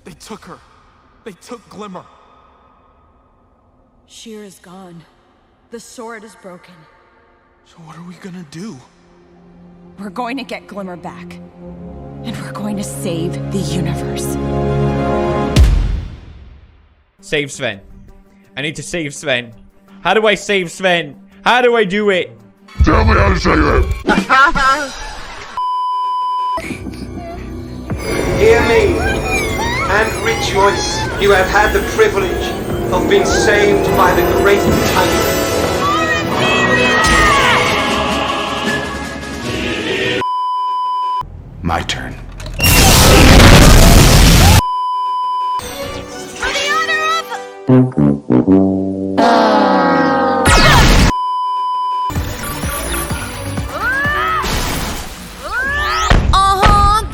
They took her. They took Glimmer. Shera's gone. The sword is broken. So what are we gonna do? We're going to get Glimmer back. And we're going to save the universe. Save Sven. I need to save Sven. How do I save Sven? How do I do it? Tell me how to save it. Hear me and rejoice. You have had the privilege of being saved by the great Titan. My turn. For the honor of...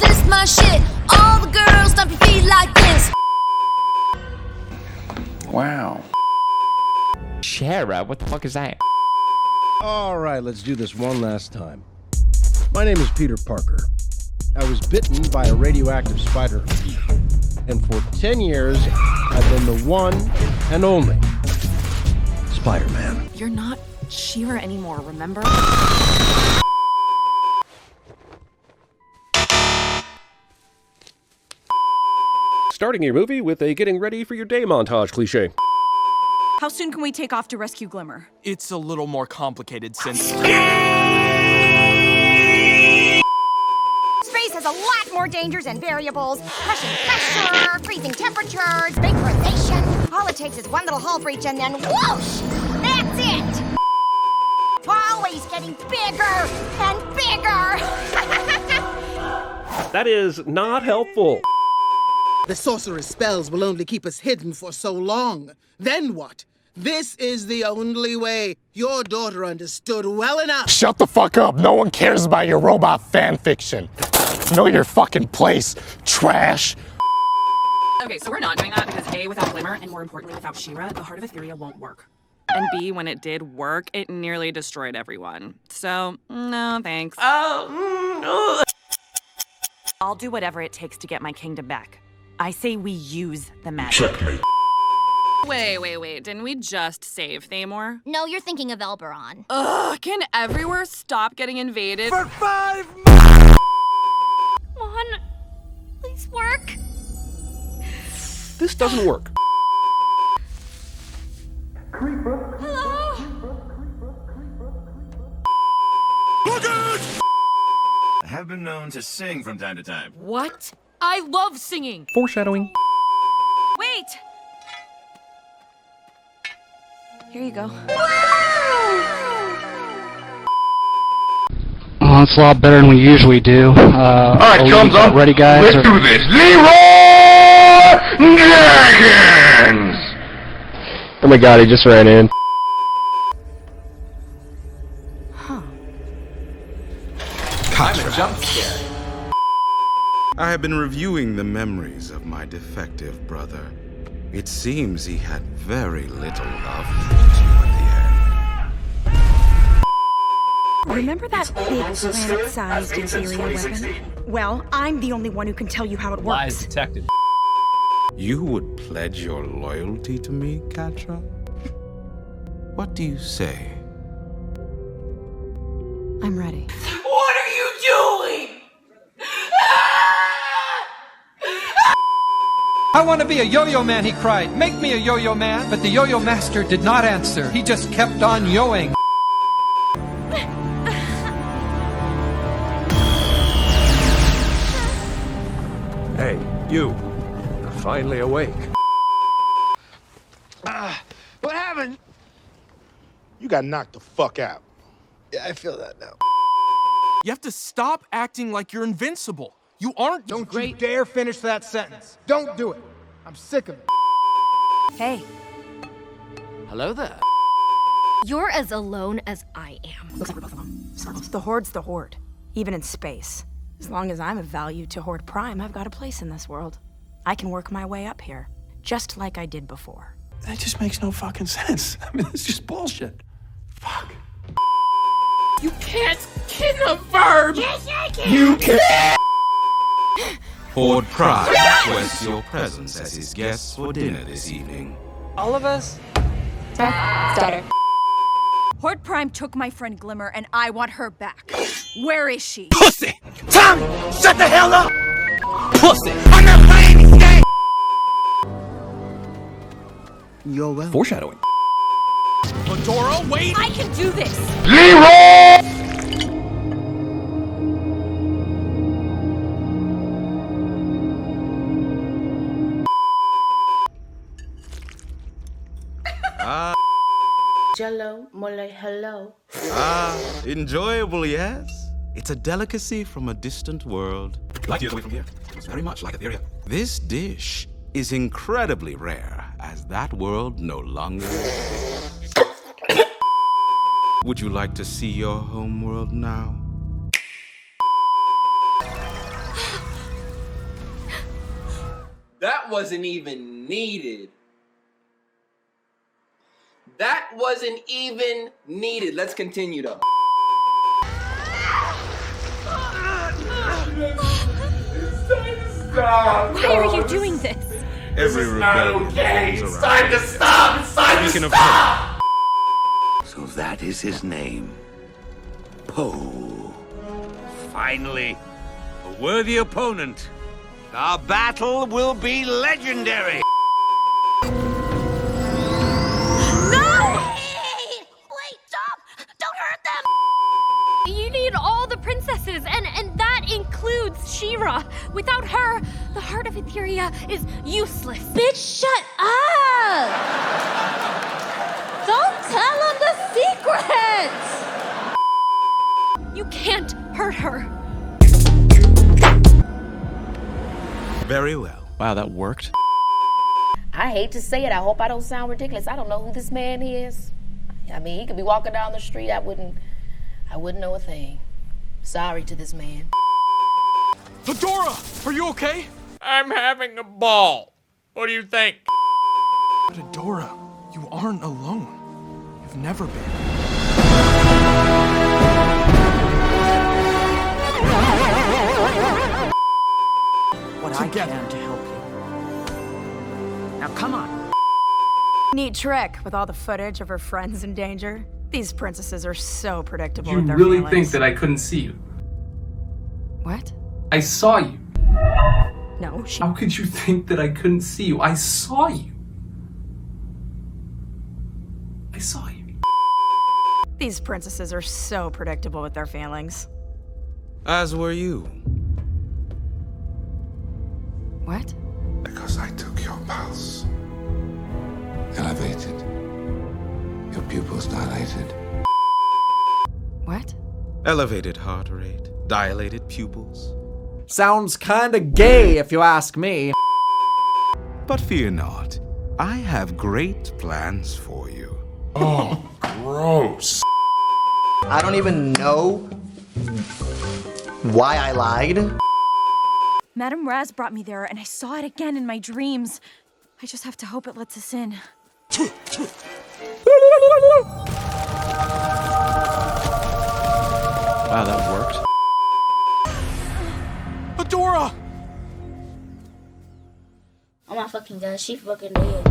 This my shit. All the girls stomp your feet like this. Wow. Shera? What the fuck is that? Alright, let's do this one last time. My name is Peter Parker. I was bitten by a radioactive spider. And for 10 years, I've been the one and only Spider-Man. You're not Shera anymore, remember? Starting your movie with a getting ready for your day montage cliche. How soon can we take off to rescue Glimmer? It's a little more complicated since... Space has a lot more dangers and variables. Crushing pressure, freezing temperatures, vaporization. All it takes is one little hull breach and then whoosh! That's it! Always getting bigger and bigger! That is not helpful. The sorcerer's spells will only keep us hidden for so long. Then what? This is the only way. Your daughter understood well enough. Shut the fuck up. No one cares about your robot fan fiction. Know your fucking place, trash. Okay, so we're not doing that because A, without Glimmer, and more importantly, without Shera, the Heart of Etheria won't work. And B, when it did work, it nearly destroyed everyone. So, no thanks. I'll do whatever it takes to get my kingdom back. I say we use the magic. Checkmate. Wait. Didn't we just save Thamor? No, you're thinking of Elberon. Ugh, can everywhere stop getting invaded? For 5 Come on, please work. This doesn't work. Hello? I have been known to sing from time to time. What? I love singing. Foreshadowing. Wait! Here you go. Oh, it's a lot better than we usually do. Alright, thumbs up. Ready, guys? Let's do this. Leroy Jenkins! Oh my god, he just ran in. I'm a jump scare. I have been reviewing the memories of my defective brother. It seems he had very little love for you at the end. Remember that big planet-sized Ethereal weapon? Well, I'm the only one who can tell you how it works. Lies detected. You would pledge your loyalty to me, Katra? What do you say? I'm ready. What are you doing? I want to be a yo-yo man, he cried. Make me a yo-yo man. But the yo-yo master did not answer. He just kept on yoing. Hey, you. You're finally awake. What happened? You got knocked the fuck out. Yeah, I feel that now. You have to stop acting like you're invincible. You aren't. Don't you dare finish that sentence. Don't do it. I'm sick of it. Hey. Hello there. You're as alone as I am. Looks like we're both alone. The Horde's the Horde, even in space. As long as I'm of value to Horde Prime, I've got a place in this world. I can work my way up here, just like I did before. That just makes no fucking sense. I mean, it's just bullshit. Fuck. You can't kin a verb! Yes, I can! You can't! Horde Prime requests your presence as his guests for dinner this evening. All of us? Stutter. Horde Prime took my friend Glimmer, and I want her back. Where is she? Pussy! Tommy! Shut the hell up! Pussy! I'm not playing this game! You're well. Foreshadowing. Fedora, wait! I can do this! Jello, mole, hello. Enjoyable, yes? It's a delicacy from a distant world. Light years away from here. It was very much like Etheria. This dish is incredibly rare, as that world no longer exists. Would you like to see your home world now? That wasn't even needed. That wasn't even needed. Let's continue though. Why are you doing this? Every rebellion Okay, it's time to stop! It's time to stop! So that is his name. Poe. Finally, a worthy opponent. Our battle will be legendary. You need all the princesses, and that includes Shera. Without her, the heart of Etheria is useless. Bitch, shut up! Don't tell him the secret! You can't hurt her. Very well. Wow, that worked. I hate to say it. I hope I don't sound ridiculous. I don't know who this man is. I mean, he could be walking down the street. I wouldn't know a thing. Sorry to this man. Fedora, are you okay? I'm having a ball. What do you think? Fedora, you aren't alone. You've never been. What Together. I can to help you. Now come on. Neat trick with all the footage of her friends in danger. These princesses are so predictable You with their really feelings. think that I couldn't see you? What? I saw you. No, she... How could you think that I couldn't see you? I saw you. I saw you. These princesses are so predictable with their feelings. As were you. What? Because I took your pulse. Elevated. Your pupils dilated. What? Elevated heart rate, dilated pupils. Sounds kinda gay if you ask me. But fear not, I have great plans for you. Oh, gross. I don't even know why I lied. Madame Raz brought me there, and I saw it again in my dreams. I just have to hope it lets us in. Wow, that worked. Fedora! Oh my fucking god, she fucking dead.